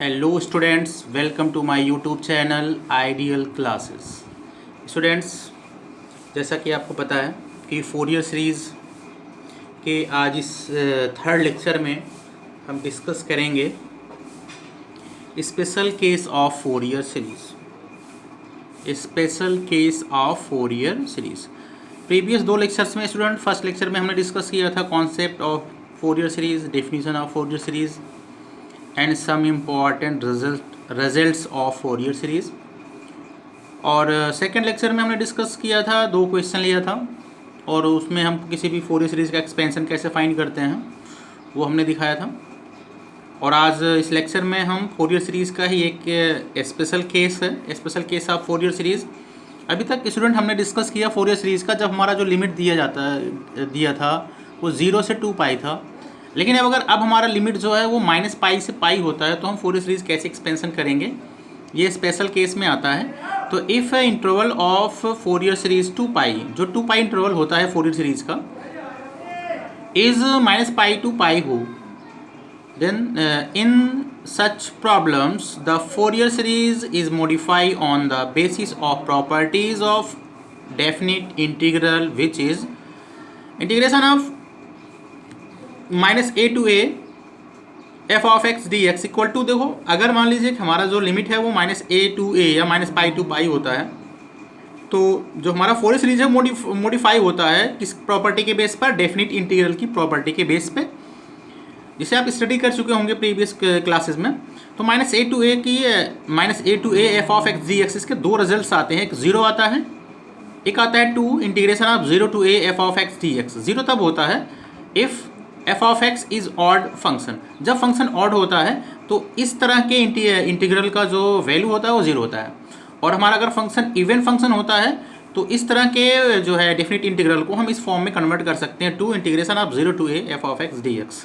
Hello students, welcome to my YouTube channel ideal classes. Students, जैसा कि आपको पता है कि फोरियर सीरीज़ के आज इस थर्ड लेक्चर में हम डिस्कस करेंगे special case of Fourier series. Special case of Fourier series previous दो लेक्चर्स में स्टूडेंट, फर्स्ट लेक्चर में हमने डिस्कस किया था concept of Fourier series, definition of Fourier series and some important results of Fourier series. और second lecture में हमने discuss किया था, दो क्वेश्चन लिया था और उसमें हम किसी भी फोरियर सीरीज़ का एक्सपेंशन कैसे फाइंड करते हैं वो हमने दिखाया था। और आज इस लेक्चर में हम फोरियर सीरीज़ का ही एक स्पेशल केस है, special case of Fourier series. अभी तक स्टूडेंट हमने डिस्कस किया फोरियर सीरीज़ का जब हमारा जो लिमिट दिया था वो 0 से 2 पाई था। लेकिन अब हमारा लिमिट जो है वो -पाई से पाई होता है, तो हम फोरियर सीरीज़ कैसे एक्सपेंशन करेंगे, ये स्पेशल केस में आता है। तो if interval of Fourier series 2 पाई, जो 2 पाई इंटरवल होता है फोरियर सीरीज़ का, इज़ -पाई टू पाई हो, then in such problems the Fourier series is modified on the basis of properties of definite integral, which is integration of -a to a f of x dx equal to, देखो अगर मान लीजिए कि हमारा जो limit है वो -a to a या -पाई टू पाई होता है, तो जो हमारा फोरियर सीरीज है मॉडिफाई होता है किस प्रॉपर्टी के बेस पर, डेफिनिट इंटीग्रल की प्रॉपर्टी के बेस पे, जिसे आप स्टडी कर चुके होंगे प्रीवियस क्लासेस में। तो -a to a f of x dx, इसके दो रिजल्ट्स आते हैं, एक 0 आता है, एक आता है 2 integration of 0 to a f of x dx। 0 तब होता है if f of x is odd function, जब फंक्शन ऑड होता है तो इस तरह के इंटीग्रल का जो वैल्यू होता है वो 0 होता है। और हमारा अगर फंक्शन इवन फंक्शन होता है तो इस तरह के जो है डेफिनिट इंटीग्रल को हम इस फॉर्म में कन्वर्ट कर सकते हैं, 2 integration of 0 to a f of x dx।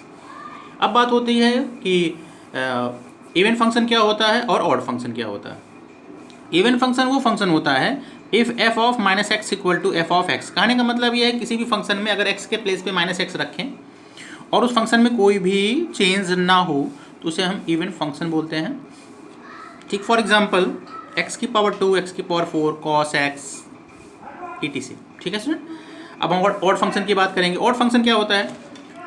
अब बात होती है कि इवन फंक्शन क्या होता है और ऑड फंक्शन क्या होता है। इवन फंक्शन वो फंक्शन होता है if f of -x equal to f of x। कहने का मतलब ये है किसी भी फंक्शन में अगर x के प्लेस पे -x रखें और उस फंक्शन में कोई भी चेंज ना हो तो उसे हम इवन फंक्शन बोलते हैं। ठीक, फॉर एग्जांपल x की पावर 2, x की पावर 4, cos x etc। ठीक है स्टूडेंट, अब हम ऑड फंक्शन की बात करेंगे। ऑड फंक्शन क्या होता है?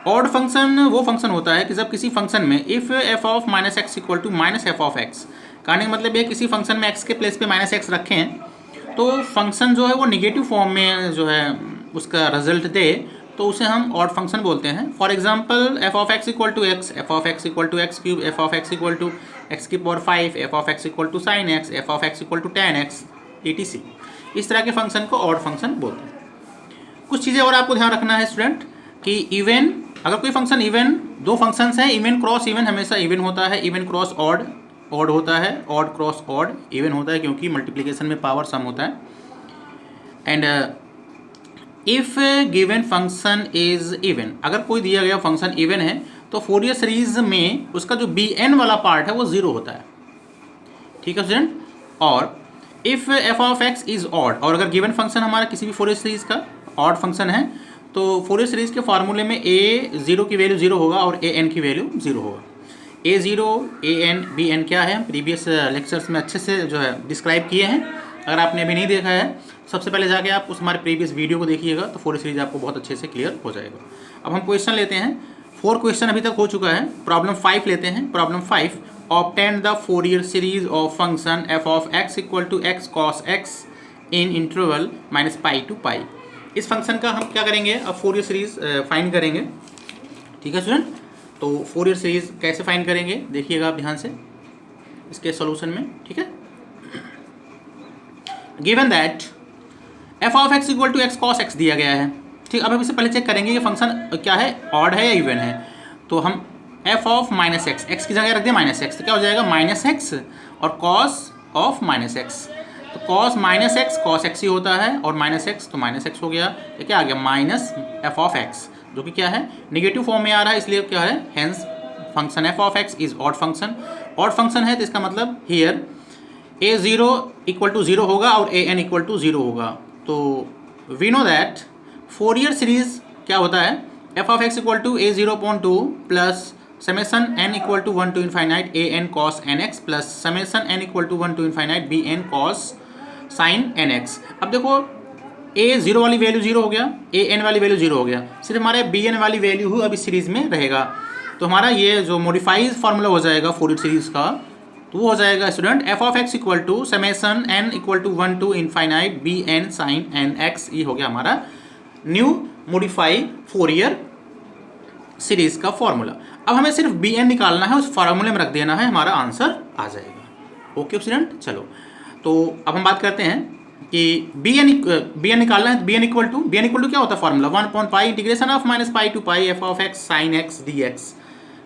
ऑड फंक्शन वो फंक्शन होता है कि जब किसी फंक्शन में if f of -x equal to -f of x, कहने का मतलब ये किसी फंक्शन में x के प्लेस पे -x रखें तो फंक्शन जो है वो निगेटिव फॉर्म में जो है उसका रिजल्ट दे, तो उसे हम ऑड फंक्शन बोलते हैं। For example f of x equal to x, f of x equal to x cube, f of x equal to x की power 5, f of x equal to sin x, f of x equal to tan x etc। इस तरह के function को odd function बोलते हैं। कुछ चीज़ें और आपको ध्यान रखना है स्टूडेंट कि इवन, अगर कोई फंक्शन इवन, दो फंक्शंस हैं, इवन क्रॉस इवन हमेशा इवन होता है, इवन क्रॉस ऑड ऑड होता है, ऑड क्रॉस ऑड इवन होता है, क्योंकि मल्टीप्लिकेशन में पावर सम होता है। And if given function is even, अगर कोई दिया गया फंक्शन इवन है तो फोरियर सीरीज में उसका जो bn वाला पार्ट है वो 0 होता है। ठीक है स्टूडेंट, और if f of x is odd, और अगर गिवन फंक्शन हमारा किसी भी फोरियर सीरीज का ऑड फंक्शन है तो फोरियर सीरीज के फार्मूले में a0 की वैल्यू 0 होगा और an की वैल्यू 0 होगा। a0 an bn क्या है, प्रीवियस लेक्चर्स में अच्छे से जो है डिस्क्राइब किए हैं। अगर आपने अभी नहीं देखा है, सबसे पहले जाके आप उस हमारे प्रीवियस वीडियो को देखिएगा तो फोरियर सीरीज आपको बहुत अच्छे से क्लियर हो जाएगा। अब हम क्वेश्चन लेते हैं। 4 क्वेश्चन अभी तक हो चुका है, प्रॉब्लम 5 लेते हैं। Problem 5, obtain the Fourier series of function f of x equal to x cos x in interval -pi to pi. इस फंक्शन का हम क्या करेंगे, अब फोरियर सीरीज फाइंड करेंगे। ठीक है स्टूडेंट, तो फोरियर सीरीज कैसे फाइंड करेंगे देखिएगा आप ध्यान से इसके सॉल्यूशन में। ठीक है, given that f of x equal to x cos x दिया गया है। ठीक, अब हम इससे पहले चेक करेंगे कि फंक्शन क्या है, ऑड है या इवन है। तो हम f ऑफ -x, x की जगह रख दिया -x, तो क्या हो जाएगा -x और cos ऑफ -x, तो cos -x cos x ही होता है और -x तो -x हो गया। ये क्या आ गया, -f ऑफ x, जो कि क्या है निगेटिव फॉर्म में आ रहा है, इसलिए क्या है, hence function f of x is odd function. Odd function है तो इसका मतलब हियर a0 इक्वल टू 0 होगा और an इक्वल टू 0 होगा। तो we know that Fourier series क्या होता है, f of x equal to a0/2 plus summation n equal to 1 to infinite a n cos n x plus summation n equal to 1 to infinite b n cos sine n x. अब देखो a zero वाली value zero हो गया, a n वाली value zero हो गया, सिर्फ हमारे बी एन वाली वैल्यू ही अब इस सीरीज़ में रहेगा। तो हमारा ये जो मॉडिफाइड फार्मूला हो जाएगा फोरियर सीरीज़ का, तो वो हो जाएगा student f of x equal to summation n equal to 1 to infinite b n sine n x. ये हो गया हमारा न्यू मॉडिफाइड फोरियर सीरीज़ का फॉर्मूला। अब हमें सिर्फ बी एन निकालना है, उस फार्मूले में रख देना है, हमारा आंसर आ जाएगा। ओके स्टूडेंट, चलो तो अब हम बात करते हैं कि बी एन निकालना है। बी एन इक्वल टू क्या होता है formula 1/π integration of -π to π f of x sine x d x.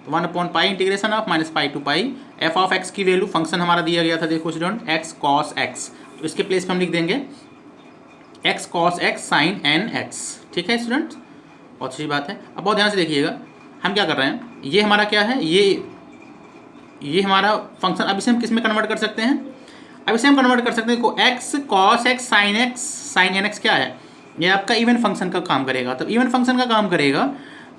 तो 1/π integration of -π to π f of x की वैल्यू फंक्शन हमारा दिया गया था, देखो स्टूडेंट एक्स कॉस एक्स, तो इसके प्लेस पे हम लिख देंगे x cos x sine n x. ठीक है स्टूडेंट, बहुत अच्छी बात है। अब बहुत ध्यान से देखिएगा हम क्या कर रहे हैं, ये हमारा क्या है, ये हमारा फंक्शन। अब इसे हम किस में कन्वर्ट कर सकते हैं, अब इसे हम कन्वर्ट कर सकते हैं, देखो x cos x sine n x क्या है, ये आपका इवन फंक्शन का काम करेगा। तो इवन फंक्शन का काम करेगा,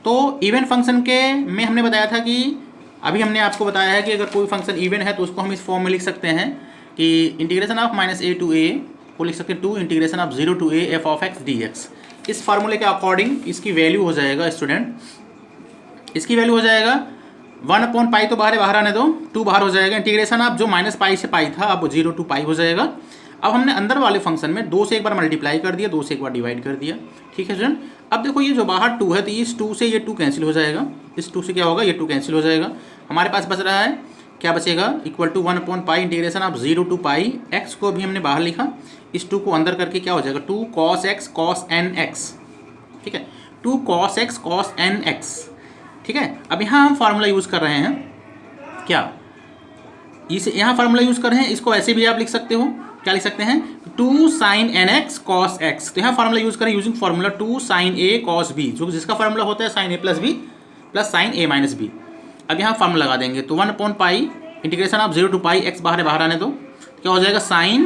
तो इवन फंक्शन के में हमने बताया था कि अभी हमने आपको बताया है कि अगर कोई फंक्शन इवन है तो उसको हम इस फॉर्म में लिख सकते हैं कि integration of -a to a को लिख सकते हैं 2 integration of 0 to a f of x d x. इस फार्मूले के अकॉर्डिंग इसकी वैल्यू हो जाएगा स्टूडेंट, इसकी वैल्यू हो जाएगा 1/π, तो बाहर आने दो, 2 बाहर हो जाएगा, इंटीग्रेशन आप जो -π से π था अब 0 टू π हो जाएगा। अब हमने अंदर वाले फंक्शन में 2 से एक बार मल्टीप्लाई कर दिया, 2 से एक बार डिवाइड कर दिया। ठीक है स्टूडेंट, अब देखो ये जो बाहर 2 है तो इस 2 से ये 2 कैंसिल हो जाएगा, इस 2 से क्या होगा, ये 2 कैंसिल हो जाएगा। हमारे पास बच रहा है क्या बचेगा, equal to 1/π integration of 0 to π x को भी हमने बाहर लिखा, इस 2 को अंदर करके क्या हो जाएगा 2 cos x cos n x। ठीक है, 2 cos x cos n x। ठीक है, अब यहाँ हम फार्मूला यूज़ कर रहे हैं क्या, इस यहाँ फार्मूला यूज़ कर रहे हैं, इसको ऐसे भी आप लिख सकते हो, क्या लिख सकते हैं 2 sin nx cos x। तो यहाँ फार्मूला यूज़ करें using formula 2 sin a cos b, जो जिसका फार्मूला होता है sin a plus b plus sin a minus b। अब यहाँ फार्मूला लगा देंगे, तो 1/π इंटीग्रेशन ऑफ 0 टू π x बाहर आने दो, क्या हो जाएगा sin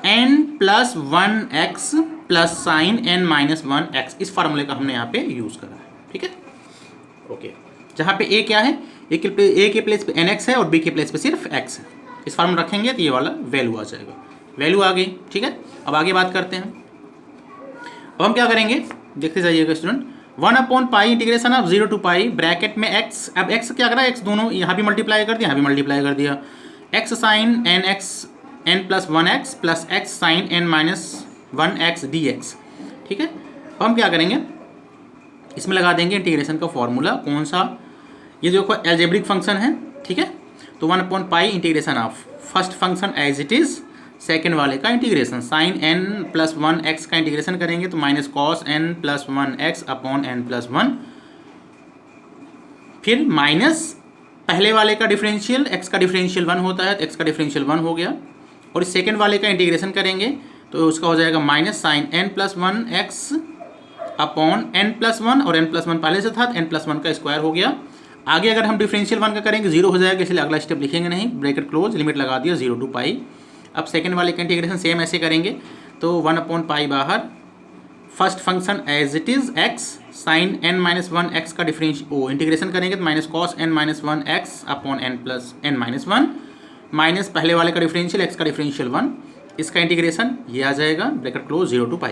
n plus 1x plus sin n minus 1x। इस फार्मूले का हमने यहाँ पे यूज़ करा है। ठीक है, ओके, जहाँ पे a क्या है, a के प्लेस पे nx है और b के प्लेस पे सिर्फ x है। इस फार्मूला रखेंगे तो ये वाला वैल्यू आ जाएगा, वैल्यू आ गई। ठीक है, अब आगे बात करते हैं। अब हम क्या करेंगे, देखते जाइएगा student, 1/π integration of 0 to π bracket में x। अब x क्या करा, x दोनों यहाँ भी मल्टीप्लाई कर दिया, यहाँ भी मल्टीप्लाई कर दिया, x sine n x n plus 1x plus x sine n minus 1x dx। ठीक है, अब हम क्या करेंगे, इसमें लगा देंगे इंटीग्रेशन का फॉर्मूला, कौन सा, ये देखो एल्जेब्रिक फंक्शन है। ठीक है, तो 1/π integration of first function as it is, second वाले का integration sign n plus 1x का इंटीग्रेशन करेंगे तो minus cos n plus 1x upon n plus 1, फिर माइनस पहले वाले का डिफरेंशियल, x का डिफरेंशियल 1 होता है तो x का डिफरेंशियल 1 हो गया, और इस सेकेंड वाले का इंटीग्रेशन करेंगे तो उसका हो जाएगा minus sine n plus 1x upon n plus 1, और n प्लस 1 पहले से था तो n प्लस 1 का स्क्वायर हो गया। आगे अगर हम डिफरेंशियल 1 का करेंगे 0 हो जाएगा, इसलिए अगला स्टेप लिखेंगे नहीं, ब्रैकेट क्लोज, लिमिट लगा दिया 0 टू π। अब सेकेंड वाले का इंटीग्रेशन सेम ऐसे करेंगे, तो 1/π बाहर, first function as it is x sine n minus 1x का इंटीग्रेशन करेंगे तो minus cos n minus 1x upon n plus n minus 1, minus पहले वाले का डिफरेंशियल x का डिफरेंशियल 1, इसका इंटीग्रेशन ये आ जाएगा, ब्रैकेट क्लोज 0 टू π।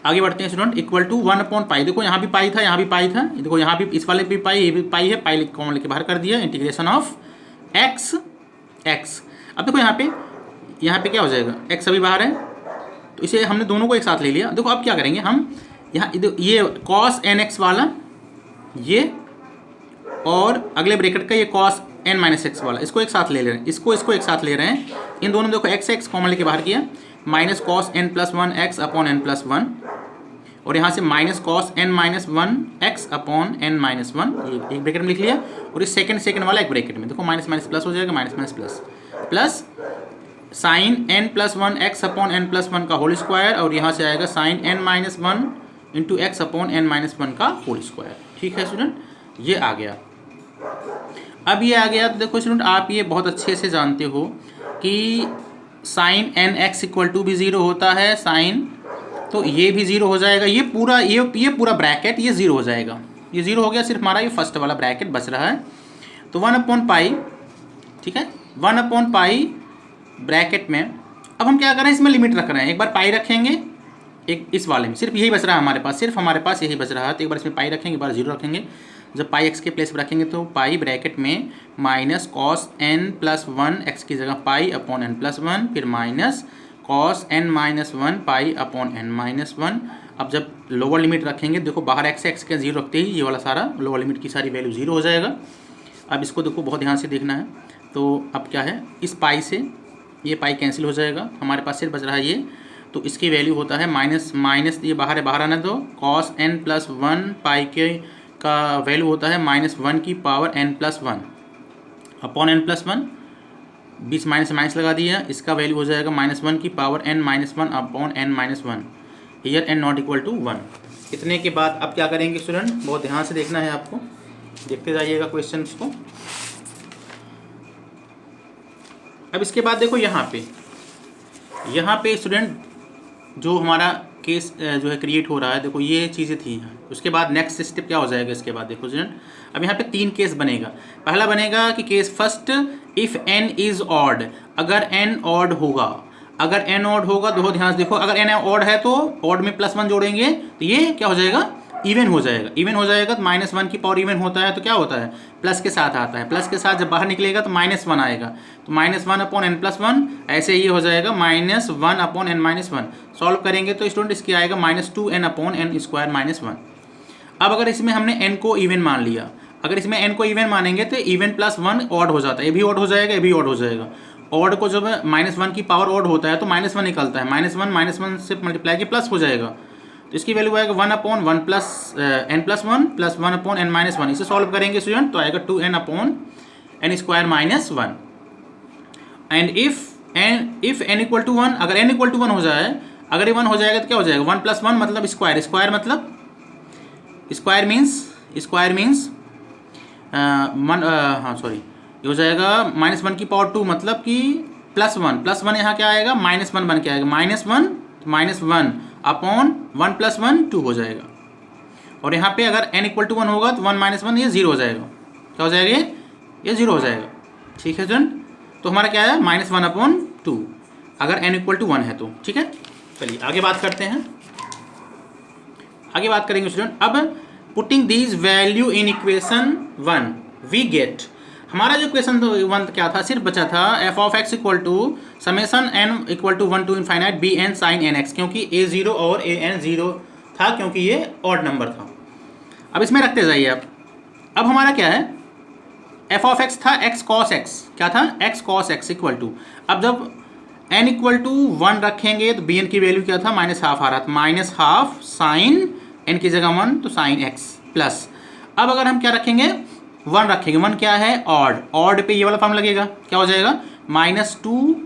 आगे बढ़ते हैं स्टूडेंट, इक्वल टू 1/π, देखो यहाँ भी पाई था, यहाँ भी पाई था, देखो यहाँ भी इस वाले भी पाई, ये भी पाई है, पाई कॉमन लेके बाहर कर दिया, इंटीग्रेशन ऑफ x। अब देखो यहाँ पे क्या हो जाएगा, x अभी बाहर है तो इसे हमने दोनों को एक साथ ले लिया। देखो अब क्या करेंगे हम, यहाँ ये cos nx वाला ये, और अगले ब्रैकेट का ये cos n माइनस एक्स वाला, इसको एक साथ ले रहे हैं, इसको एक साथ ले रहे हैं, इन दोनों देखो x कॉमन लेके बाहर किया, minus cos n plus 1x upon n plus 1, और यहाँ से minus cos n minus 1x upon n minus 1, एक ब्रैकेट में लिख लिया, और इस सेकेंड वाला एक ब्रैकेट में, देखो माइनस माइनस प्लस हो जाएगा, minus minus plus, plus sine n plus 1x upon n plus 1 का होल स्क्वायर, और यहाँ से आएगा sine n minus 1 into x upon n minus 1 का होल स्क्वायर। ठीक है स्टूडेंट, ये आ गया। अब ये आ गया तो देखो स्टूडेंट, आप ये बहुत अच्छे से जानते हो कि sine n x equal to भी 0 होता है, साइन, तो ये भी 0 हो जाएगा, ये पूरा ब्रैकेट ये 0 हो जाएगा। ये 0 हो गया, सिर्फ हमारा ये फर्स्ट वाला ब्रैकेट बच रहा है। तो 1/पाई, ठीक है, 1/पाई ब्रैकेट में अब हम क्या कर रहे हैं, इसमें लिमिट रख रहे हैं। एक बार पाई रखेंगे, एक इस वाले में सिर्फ यही बच रहा है हमारे पास, सिर्फ हमारे पास यही बच रहा है। तो एक बार इसमें पाई रखेंगे, एक बार 0 रखेंगे। जब पाई एक्स के प्लेस पर रखेंगे तो पाई ब्रैकेट में minus cos n plus 1 x की जगह पाई अपॉन n प्लस 1, फिर minus cos n minus 1 pi upon n minus 1। अब जब लोअर लिमिट रखेंगे, देखो बाहर एक्स के 0 रखते ही ये वाला सारा लोअर लिमिट की सारी वैल्यू 0 हो जाएगा। अब इसको देखो बहुत ध्यान से देखना है। तो अब क्या है, इस पाई से ये पाई कैंसिल हो जाएगा, हमारे पास सिर्फ बच रहा है ये। तो इसकी वैल्यू होता है माइनस ये बाहर है, बाहर आने दो, कॉस n प्लस 1 पाई के का वैल्यू होता है -1 की power n plus 1 upon n plus 1, बीच माइनस से माइनस लगा दिया, इसका वैल्यू हो जाएगा -1 की power n minus 1 upon n minus 1, here n not equal to 1। इतने के बाद अब क्या करेंगे स्टूडेंट, बहुत ध्यान से देखना है आपको, देखते जाइएगा क्वेश्चन को। अब इसके बाद देखो यहाँ पे स्टूडेंट जो हमारा केस जो है क्रिएट हो रहा है, देखो ये चीज़ें थी। उसके बाद नेक्स्ट स्टेप क्या हो जाएगा, इसके बाद देखो स्टूडेंट, अब यहाँ पे 3 केस बनेगा। पहला बनेगा कि case first, if n is odd, अगर n ऑड होगा, अगर n ऑड होगा, बहुत ध्यान से देखो, अगर n ऑड है तो ऑड में +1 जोड़ेंगे तो ये क्या हो जाएगा, इवन हो जाएगा। इवन हो जाएगा तो -1 की पावर इवन होता है तो क्या होता है, प्लस के साथ आता है। प्लस के साथ जब बाहर निकलेगा तो -1 आएगा, तो -1 अपॉन n प्लस 1, ऐसे ही हो जाएगा -1 अपॉन n माइनस 1। सॉल्व करेंगे तो स्टूडेंट इसकी आएगा -2n upon n square minus 1। अब अगर इसमें हमने n को इवन मान लिया, अगर इसमें n को इवन मानेंगे तो इवन प्लस 1 ऑड हो जाता है, ये भी ऑड हो जाएगा, ये भी ऑड हो जाएगा। ऑड को जब -1 की पावर ऑड होता है तो -1 निकलता है, -1 से मल्टीप्लाई के प्लस हो जाएगा, तो इसकी वैल्यू आएगा 1 upon 1 plus n plus 1 plus 1 upon n minus 1। इसे सॉल्व करेंगे स्टूडेंट तो आएगा 2n upon n square minus 1। And if n equal to 1, अगर n इक्वल टू 1 हो जाए, अगर ये 1 हो जाएगा तो क्या हो जाएगा, 1 प्लस 1 मतलब स्क्वायर, स्क्वायर मतलब स्क्वायर मीन्स हाँ सॉरी, ये हो जाएगा -1 की पावर 2 मतलब कि +1 यहाँ क्या आएगा, -1 बन के आएगा, -1 अपॉन 1 प्लस 1 2 हो जाएगा। और यहाँ पे अगर n इक्वल टू 1 होगा तो 1 माइनस 1 ये 0 हो जाएगा, क्या हो जाएगा, ये 0 हो जाएगा। ठीक है स्टूडेंट, तो हमारा क्या है, -1 अपॉन 2 अगर n इक्वल टू 1 है तो। ठीक है, चलिए आगे बात करते हैं, आगे बात करेंगे स्टूडेंट। अब putting these value in equation 1 we get, हमारा जो क्वेश्चन 1 क्या था, सिर्फ बचा था f of x equal to summation n equal to 1 to infinite b n sine n x, क्योंकि a0 और an 0 था, क्योंकि ये ऑड नंबर था। अब इसमें रखते जाइए। अब हमारा क्या है, f ऑफ x था x cos x, क्या था, x cos x equal to, अब जब n इक्वल टू 1 रखेंगे तो bn की वैल्यू क्या था, -12 आ रहा था, -12 साइन n की जगह 1 तो साइन x प्लस, अब अगर हम क्या रखेंगे, 1 रखेंगे, 1 क्या है, ऑड, ऑड पे ये वाला फॉर्म लगेगा, क्या हो जाएगा, -2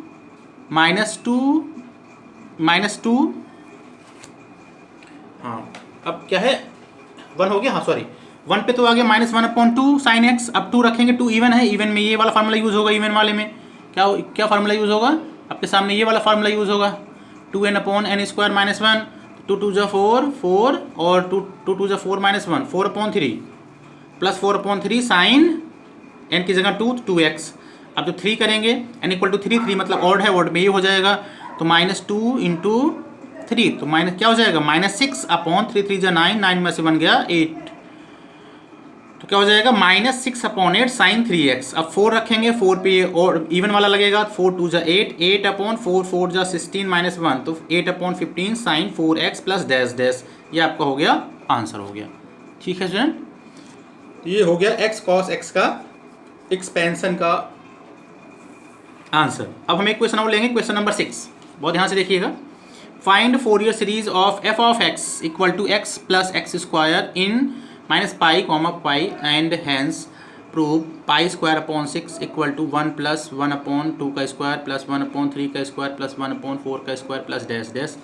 हाँ, अब क्या है, 1 हो गया, हाँ सॉरी 1 पे तो आ गया -1 अपॉन 2 साइन एक्स। अब 2 रखेंगे, 2 इवन है, इवन में ये वाला फार्मूला यूज़ होगा, इवन वाले में क्या फार्मूला यूज़ होगा, आपके सामने ये वाला फार्मूला यूज़ होगा, 2n upon n square minus 1, 2 2 जा 4 4 और 2 2 जा 4 minus 1 4 upon 3 plus 4 upon 3 sine n की जगह 2x। अब जो 3 करेंगे n इक्वल टू 3 मतलब ऑड है, ऑड में ये हो जाएगा, तो -2 इंटू 3 तो माइनस क्या हो जाएगा, -6 अपॉन 3 3 जा 9, 9 में से बन गया 8, तो क्या हो जाएगा, -6 अपॉन 8 साइन 3x। अब 4 रखेंगे, 4 पे और इवन वाला लगेगा, 4 2 जा 8, 8 अपॉन 4 4 जा 16 माइनस 1 तो 8 upon 15 sine 4x plus dash dash, ये आपका हो गया आंसर हो गया। ठीक है स्टूडेंट, ये हो गया x cos x का एक्सपेंशन का आंसर। अब हम एक क्वेश्चन और लेंगे, क्वेश्चन नंबर 6, बहुत ध्यान से देखिएगा। Find Fourier series of f of x equal to x plus x square in -pi, pi and hence prove pi square upon 6 equal to 1 plus 1 upon 2 का स्क्वायर प्लस 1 अपॉन 3 का square plus 1 upon 4 का square plus dash dash.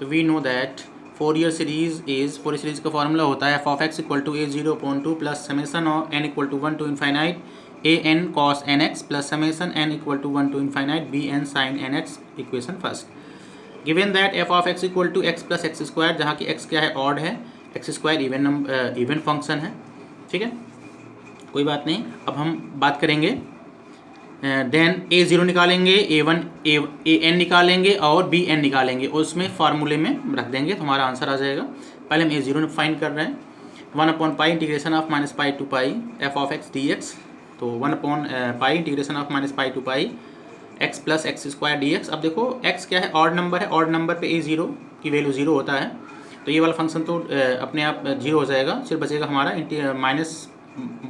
तो we know that Fourier series का formula होता है f of x equal to a0 upon 2 plus summation n equal to 1 to infinite a n cos n x plus summation n equal to 1 to infinite b n sine n x। Equation first, given that f of x equal to x plus x square, जहाँ की x क्या है, odd है, x square even function है, ठीक है, कोई बात नहीं। अब हम बात करेंगे देन a0 निकालेंगे, a1 निकालेंगे और bn निकालेंगे, और उसमें फार्मूले में रख देंगे तो हमारा आंसर आ जाएगा। पहले हम a0 फाइंड कर रहे हैं, 1/पाई integration of minus pi to pi f of x d x. तो 1/पाई integration of minus pi to pi x plus x square d x. अब देखो x क्या है, ऑड नंबर है, ऑड नंबर पे a0 की वैल्यू 0 होता है, तो ये वाला फंक्शन तो अपने आप 0 हो जाएगा, सिर्फ बचेगा हमारा माइनस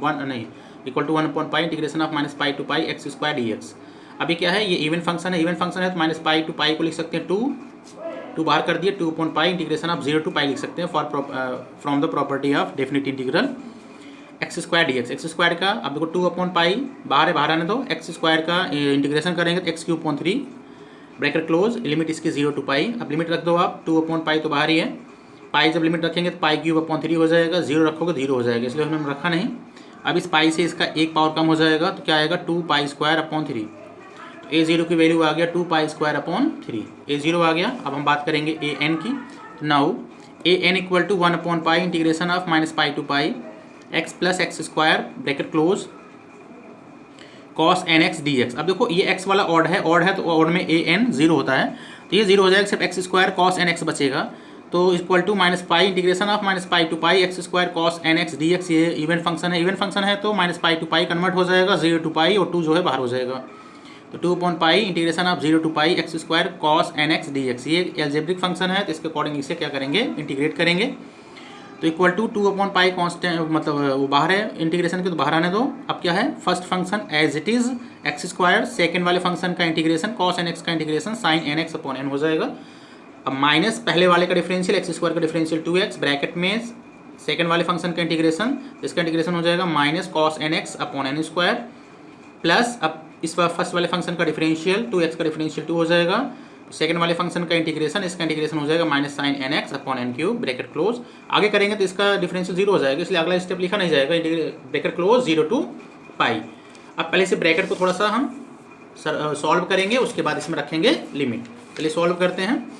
1 नहीं इक्वल टू 1/पाई integration of minus pi to pi x square d x. अभी क्या है, ये इवन फंक्शन है, इवन फंक्शन है तो माइनस पाई टू पाई को लिख सकते हैं 2 बाहर कर दिए, 2/पाई इंटीग्रेशन ऑफ 0 टू पाई लिख सकते हैं from the property of definite integral x square d x. X square का अब देखो 2/पाई बाहर है, बाहर आने दो, एक्स स्क्वायर का इंटीग्रेशन करेंगे तो x³ ब्रैकेट क्लोज, लिमिट इसकी 0 टू पाई। अब लिमिट रख दो आप, 2/पाई तो बाहर ही है, पाई जब लिमिट रखेंगे तो π³ हो जाएगा, 0 रखोगे 0 हो जाएगा, इसलिए हमने रखा नहीं। अब इस पाई से इसका एक पावर कम हो जाएगा तो क्या आएगा 2π²/3। तो a0 की वैल्यू आ गया 2π²/3, a0 आ गया। अब हम बात करेंगे an की, तो नाउ an इक्वल टू 1/पाई integration of minus pi to pi x plus x square bracket close cos nx dx। अब देखो ये x वाला ऑड है तो ऑड में an 0 होता है, तो ये 0 हो जाएगा, सिर्फ एक्स स्क्वायर cos nx बचेगा, तो equal to minus pi integration of minus pi to pi x square cos nx dx। ये इवन फंक्शन है, इवन फंक्शन है तो minus pi to pi convert हो जाएगा 0 टू पाई, और 2 जो है बाहर हो जाएगा, तो 2/पाई integration of 0 to pi x square cos nx dx। ये एल्जेब्रिक फंक्शन है, तो इसके अकॉर्डिंग इसे क्या करेंगे, इंटीग्रेट करेंगे, तो इक्वल टू 2/पाई कॉन्स्टेंट, मतलब वो बाहर है इंटीग्रेशन के, तो बाहर आने दो। अब क्या है, first function as it is x square, second वाले फंक्शन का इंटीग्रेशन cos nx का इंटीग्रेशन sin nx/n हो जाएगा। अब माइनस पहले वाले का डिफरेंशियल एक्स स्क्वायर का डिफरेंशियल 2x ब्रैकेट में सेकेंड वाले फंक्शन का इंटीग्रेशन, इसका इंटीग्रेशन हो जाएगा माइनस cos nx/n² प्लस अब इस फर्स्ट वाले फंक्शन का डिफरेंशियल 2x का डिफरेंशियल 2 हो जाएगा, सेकेंड वाले फंक्शन का इंटीग्रेशन, इसका इंटीग्रेशन हो जाएगा minus sin nx/n³ bracket close. आगे करेंगे तो इसका डिफरेंशियल 0 हो जाएगा, इसलिए अगला स्टेप लिखा नहीं जाएगा, ब्रैकेट क्लोज 0 टू पाई। अब पहले से ब्रैकेट को थोड़ा सा हम सॉल्व करेंगे, उसके बाद इसमें रखेंगे लिमिट। चलिए सॉल्व करते हैं,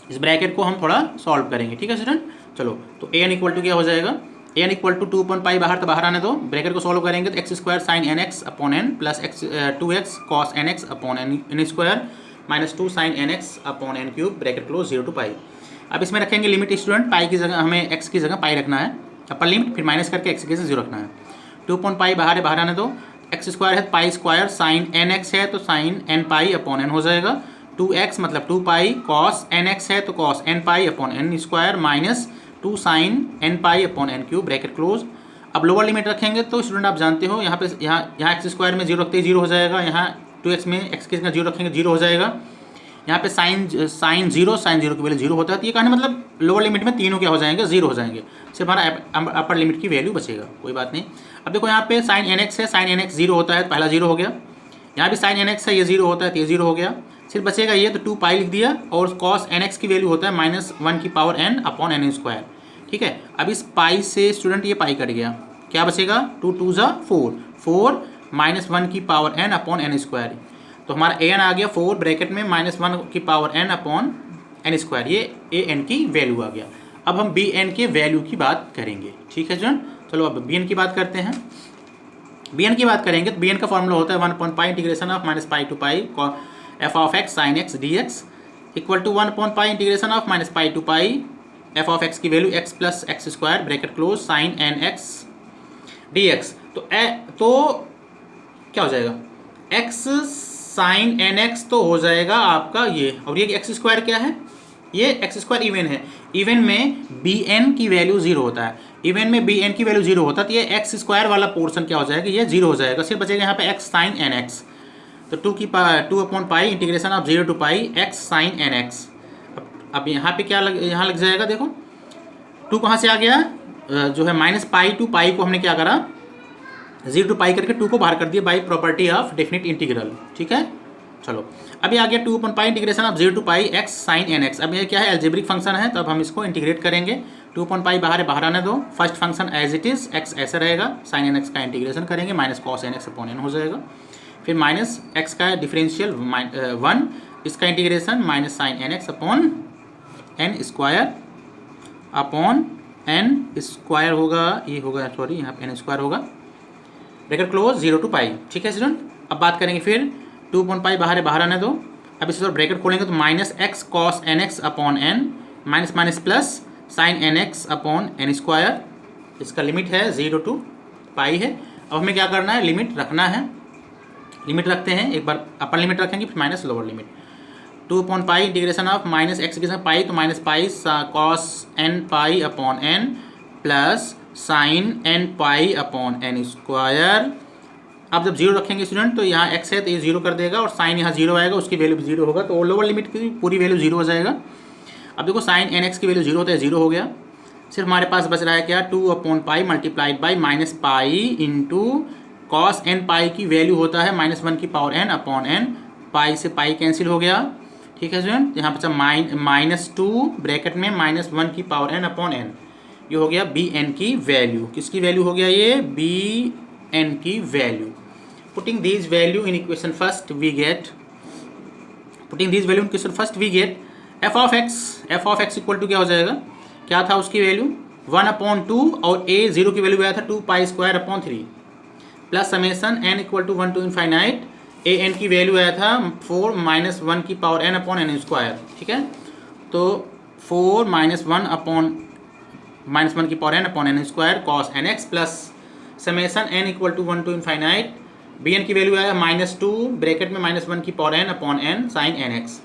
इस ब्रैकेट को हम थोड़ा सॉल्व करेंगे, ठीक है स्टूडेंट। चलो तो an इक्वल टू क्या हो जाएगा, an इक्वल टू 2/पाई बाहर तो बाहर आने दो, ब्रैकेट को सॉल्व करेंगे तो x² sin nx/n plus 2x cos nx/n² minus 2 sin nx/n³ bracket close 0 to pi. अब इसमें रखेंगे लिमिट स्टूडेंट, पाई की जगह हमें x की जगह पाई रखना है, अपर लिमिट, फिर माइनस करके x की जगह 0 रखना है। 2/पाई बाहर है, बाहर आने दो, x² है π² sin nx है तो sin nπ/n हो जाएगा, 2x मतलब 2पाई cos nx है तो cos nπ/n² minus 2 sin nπ/n³ bracket close. अब लोअर लिमिट रखेंगे तो स्टूडेंट आप जानते हो यहाँ पे यहाँ x² में 0 रखते ही 0 हो जाएगा, यहाँ 2x में x की जगह 0 रखेंगे 0 हो जाएगा, यहाँ पे sin 0 की वैल्यू 0 होता है, तो ये कहने मतलब लोअर लिमिट में तीनों क्या हो जाएंगे, 0 हो जाएंगे, सिर्फ हमारा अपर लिमिट की वैल्यू बचेगा, कोई बात नहीं। अब देखो यहाँ पे sin nx है, sin nx 0 होता है तो पहला 0 हो गया, यहाँ भी sin nx है, ये 0 होता है तो ये 0 हो गया, सिर्फ बचेगा ये, तो 2 पाई लिख दिया, और cos nx की वैल्यू होता है -1/n/n², ठीक है। अब इस पाई से स्टूडेंट ये पाई कट गया, क्या बचेगा, 2 2 ज़ा 4 -1/n/n², तो हमारा an आ गया 4 ब्रैकेट में -1/n/n², ये an की वैल्यू आ गया। अब हम bn के वैल्यू की बात करेंगे, ठीक है स्टूडेंट। चलो अब bn की बात करते हैं। bn की बात करेंगे तो bn का फॉर्मूला होता है 1/पाई integration of minus pi to pi f of x sine x d x equal to 1/पाई integration of minus pi to pi f of x की value x plus x square bracket close sine n x d x. तो क्या हो जाएगा, x sine n x तो हो जाएगा आपका ये, और ये एक्स स्क्वायर क्या है, ये एक्स स्क्वायर इवन है, इवन में बी एन की वैल्यू 0 होता है, इवन में बी एन की वैल्यू 0 होता है, तो ये एक्स स्क्वायर वाला पोर्शन क्या हो जाएगा, ये 0 हो जाएगा, सिर्फ बचेगा यहाँ पे एक्स साइन एन एक्स। तो 2/पाई integration of 0 to pi x sine n x. अब यहाँ पे क्या यहाँ लग जाएगा, देखो 2 कहाँ से आ गया, जो है -पाई टू पाई को हमने क्या करा, 0 टू पाई करके 2 को बाहर कर दिया by property of definite integral, ठीक है। चलो अब ये आ गया 2/पाई integration of 0 to pi x sine n x. अब ये क्या है, एल्जेब्रिक फंक्शन है, तो अब हम इसको इंटीग्रेट करेंगे। 2/पाई बाहर है, बाहर आने दो, first function as it is x ऐसा रहेगा, साइन एन एक्स का इंटीग्रेशन करेंगे minus cos n x upon n हो जाएगा, फिर माइनस एक्स का डिफरेंशियल 1, इसका integration minus sine n x upon n square upon n square होगा, ये होगा सॉरी यहाँ पे एन स्क्वायर होगा, ब्रैकेट क्लोज 0 to पाई। ठीक है स्टूडेंट, अब बात करेंगे फिर 2 upon पाई बाहर आने दो। अब इस ब्रैकेट खोलेंगे तो minus x cos n x upon n minus minus plus sine n x upon n square, इसका लिमिट है 0 to पाई है। अब हमें क्या करना है, लिमिट रखना है, लिमिट रखते हैं, एक बार अपर लिमिट रखेंगे फिर minus lower limit. 2 upon pi integration of minus x integration pi, तो minus pi cos n pi upon n plus sine n pi upon n square. अब जब 0 रखेंगे स्टूडेंट तो यहाँ x है तो ये 0 कर देगा और साइन यहाँ 0 आएगा, उसकी वैल्यू 0 होगा, तो लोअर लिमिट की पूरी वैल्यू 0 हो जाएगा। अब देखो साइन एन एक्स की वैल्यू 0 होता है, 0 हो गया। सिर्फ हमारे पास बच रहा है क्या, 2 upon pi multiplied by minus pi into cos n pi की वैल्यू होता है -1 की power n upon n, pi से पाई कैंसिल हो गया। ठीक है स्टूडेंट, यहाँ बचा -2 ब्रैकेट में -1 की पावर n अपॉन n, ये हो गया बी एन की वैल्यू। किसकी वैल्यू हो गया ये, बी एन की वैल्यू। Putting these value in equation first we get, putting these value in equation first we get f of x equal to क्या हो जाएगा, क्या था उसकी वैल्यू 1/2 और a 0 की वैल्यू आया था 2 pi square upon 3 plus summation n equal to 1 to infinite a n की वैल्यू आया था 4 माइनस 1 की power n upon n square. ठीक है, तो 4 माइनस 1 की power n upon n square cos n x plus summation n equal to 1 to infinite b n की value आया -2 ब्रैकेट में -1 की power n upon n sine n x.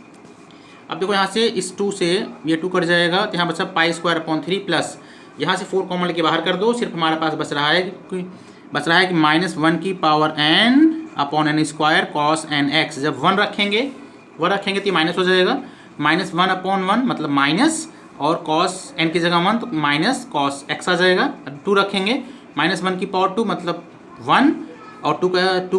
अब देखो यहाँ से इस 2 से ये 2 कट जाएगा तो यहाँ बचा पाई स्क्वायर अपॉन 3 प्लस यहाँ से 4 कॉमन लेके बाहर कर दो, सिर्फ हमारे पास बच रहा है कि -1 की power n upon n square cos n x. जब 1 रखेंगे तो ये माइनस हो जाएगा, -1 अपॉन 1 मतलब माइनस, और कॉस n की जगह 1 तो माइनस कॉस x आ जाएगा। 2 रखेंगे -1 की पावर 2 मतलब 1 और 2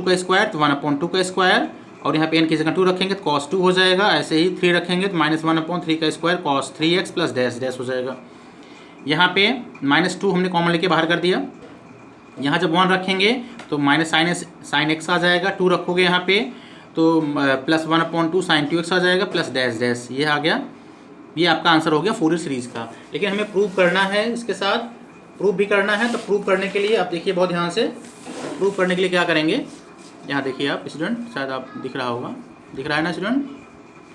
का स्क्वायर तो 1/2 का स्क्वायर, और यहाँ पे n की जगह 2 रखेंगे तो cos 2 हो जाएगा। ऐसे ही 3 रखेंगे तो -1/3 का square cos 3x plus dash dash हो जाएगा। यहाँ पे -2 हमने कॉमन लेके बाहर कर दिया, यहाँ जब 1 रखेंगे तो माइनस साइन एक्स आ जाएगा, 2 रखोगे यहाँ पे तो प्लस 1/2 साइन 2x आ जाएगा प्लस डैश डैश, ये आ गया। ये आपका आंसर हो गया फूरियर सीरीज़ का। लेकिन हमें प्रूव करना है, इसके साथ प्रूव भी करना है। तो प्रूव करने के लिए आप देखिए बहुत ध्यान से, प्रूव करने के लिए क्या करेंगे, यहाँ देखिए आप स्टूडेंट, शायद आप दिख रहा होगा, दिख रहा है ना स्टूडेंट,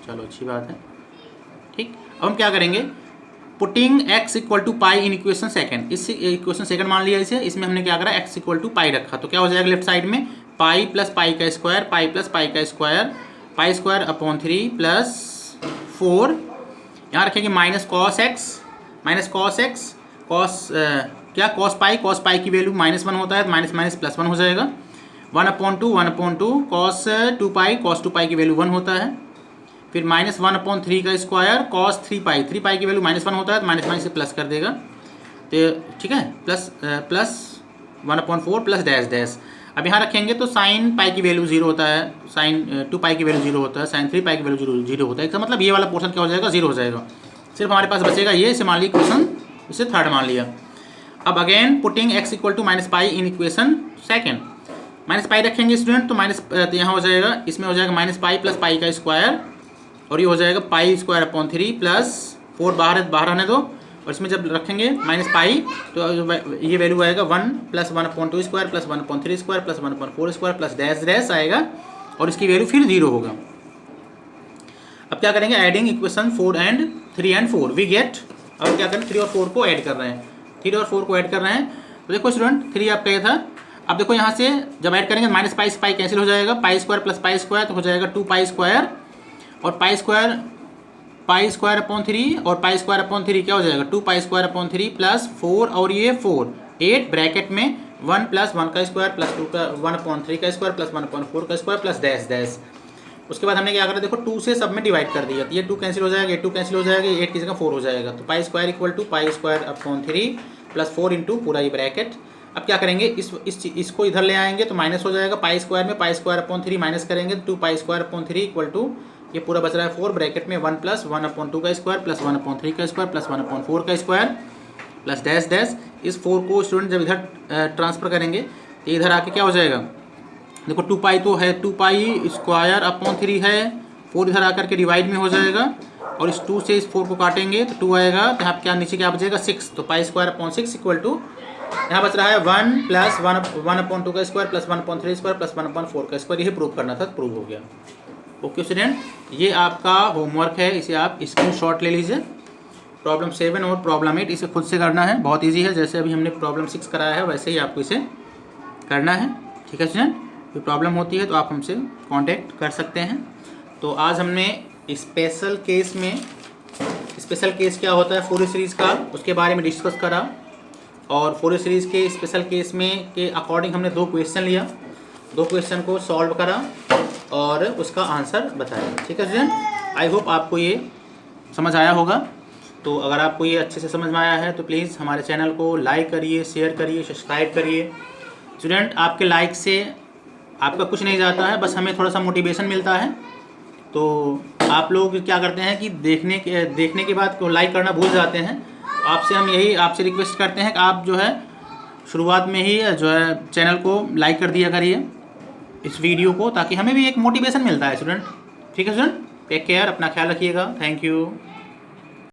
चलो अच्छी बात है। ठीक, अब हम क्या करेंगे, putting x equal to pi in equation second, इस इक्वेशन सेकंड मान लिया इसे, इसमें हमने क्या करा x इक्वल टू पाई रखा, तो क्या हो जाएगा लेफ्ट साइड में पाई प्लस पाई का स्क्वायर, पाई प्लस पाई का स्क्वायर, पाई स्क्वायर अपॉन 3 प्लस 4, यहाँ रखेंगे माइनस कॉस एक्स कॉस क्या कॉस पाई की वैल्यू -1 होता है, माइनस माइनस प्लस 1 हो जाएगा। 1/2 कॉस 2 पाई की वैल्यू 1 होता है, फिर -1/3 का स्क्वायर कॉस 3 पाई की वैल्यू -1 होता है तो माइनस माइनस से प्लस कर देगा, तो ठीक है, प्लस 1/4 प्लस डैश डैश। अब यहाँ रखेंगे तो साइन पाई की वैल्यू 0 होता है, साइन 2 पाई की वैल्यू 0 होता है, साइन 3 पाई की वैल्यू 0 होता है, इसका मतलब ये वाला पोर्शन क्या हो जाएगा, 0 हो जाएगा। सिर्फ हमारे पास बचेगा ये, इसे मान लिया क्वेश्चन, इसे थर्ड मान लिया। अब again putting x equal to -pi in equation second, -pi रखेंगे स्टूडेंट तो माइनस तो यहाँ हो जाएगा, इसमें हो जाएगा -पाई प्लस पाई का स्क्वायर, और ये हो जाएगा पाई स्क्वायर अपॉन 3 प्लस 4 बाहर आने दो, और इसमें जब रखेंगे -पाई तो ये वैल्यू आएगा 1 plus 1/2 square plus 1/3 square plus 1/4 square plus dash dash आएगा, और इसकी वैल्यू फिर 0 होगा। अब क्या करेंगे, adding equation 3 and 4 we get, अब क्या करें 3 और 4 को ऐड कर रहे हैं, 3 और 4 को ऐड कर रहे हैं। तो देखो स्टूडेंट 3 आपका ये था, अब देखो यहाँ से जब ऐड करेंगे -पाई से पाई कैंसिल हो जाएगा, pi square plus pi square तो हो जाएगा 2 पाई स्क्वायर, और पाई स्क्वायर अपॉन 3 और पाई स्क्वायर अपॉन 3 क्या हो जाएगा 2 पाई स्क्वायर अपॉन 3 प्लस 4 और ये 4 8 ब्रैकेट में 1 प्लस 1 का स्क्वायर प्लस 2 का 1/3 का स्क्वायर प्लस 1/4 का स्क्वायर प्लस डैश डैश। उसके बाद हमने क्या करा, देखो 2 से सब में डिवाइड कर दिया, ये 2 कैंसिल हो जाएगा, ये 2 कैंसिल हो जाएगा, 8 की जगह 4 हो जाएगा, तो pi square equal to pi square upon 3 plus 4 into पूरा ये ब्रैकेट। अब क्या करेंगे, इसको इधर ले आएंगे तो माइनस हो जाएगा, पाई स्क्वायर में पाई स्क्वायर अपॉन 3 माइनस करेंगे तो 2 pi square upon 3 equal to ये पूरा बच रहा है 4 ब्रैकेट में 1 प्लस 1/2 का स्क्वायर प्लस 1/3 का स्क्वायर प्लस 1/4 का स्क्वायर प्लस डैश डैश। इस 4 को स्टूडेंट जब इधर ट्रांसफर करेंगे तो इधर आके क्या हो जाएगा, देखो 2 पाई तो है, 2 पाई स्क्वायर अपॉन 3 है, 4 इधर आकर के डिवाइड में हो जाएगा, और इस 2 से इस 4 को काटेंगे तो 2 आएगा, तो यहाँ क्या नीचे क्या बचेगा 6, तो pi square upon 6 equal to यहाँ बच रहा है 1 प्लस 1/2 का स्क्वायर प्लस 1/3 स्क्वायर प्लस 1/4 का स्क्वायर। यही प्रूव करना था, प्रूव हो गया। ओके स्टूडेंट, ये आपका होमवर्क है, इसे आप स्क्रीनशॉट ले लीजिए। प्रॉब्लम 7 और प्रॉब्लम 8 इसे खुद से करना है, बहुत ईजी है। जैसे अभी हमने प्रॉब्लम 6 कराया है वैसे ही आपको इसे करना है, ठीक है स्टूडेंट। कोई प्रॉब्लम होती है तो आप हमसे कांटेक्ट कर सकते हैं। तो आज हमने स्पेशल केस क्या होता है फूरियर सीरीज़ का, उसके बारे में डिस्कस करा। और फूरियर सीरीज़ के स्पेशल केस में के अकॉर्डिंग हमने 2 क्वेश्चन लिया, 2 क्वेश्चन को सॉल्व करा और उसका आंसर बताया, ठीक है स्टूडेंट। आई होप आपको ये समझ आया होगा। तो अगर आपको ये अच्छे से समझ में आया है तो प्लीज़ हमारे चैनल को लाइक करिए, शेयर करिए, सब्सक्राइब करिए। स्टूडेंट, आपके लाइक से आपका कुछ नहीं जाता है, बस हमें थोड़ा सा मोटिवेशन मिलता है। तो आप लोग क्या करते हैं कि देखने के बाद लाइक करना भूल जाते हैं। आपसे हम यही आपसे रिक्वेस्ट करते हैं कि आप जो है शुरुआत में ही जो है चैनल को लाइक कर दिया करिए इस वीडियो को, ताकि हमें भी एक मोटिवेशन मिलता है स्टूडेंट। ठीक है स्टूडेंट, टेक केयर, अपना ख्याल रखिएगा। Thank you.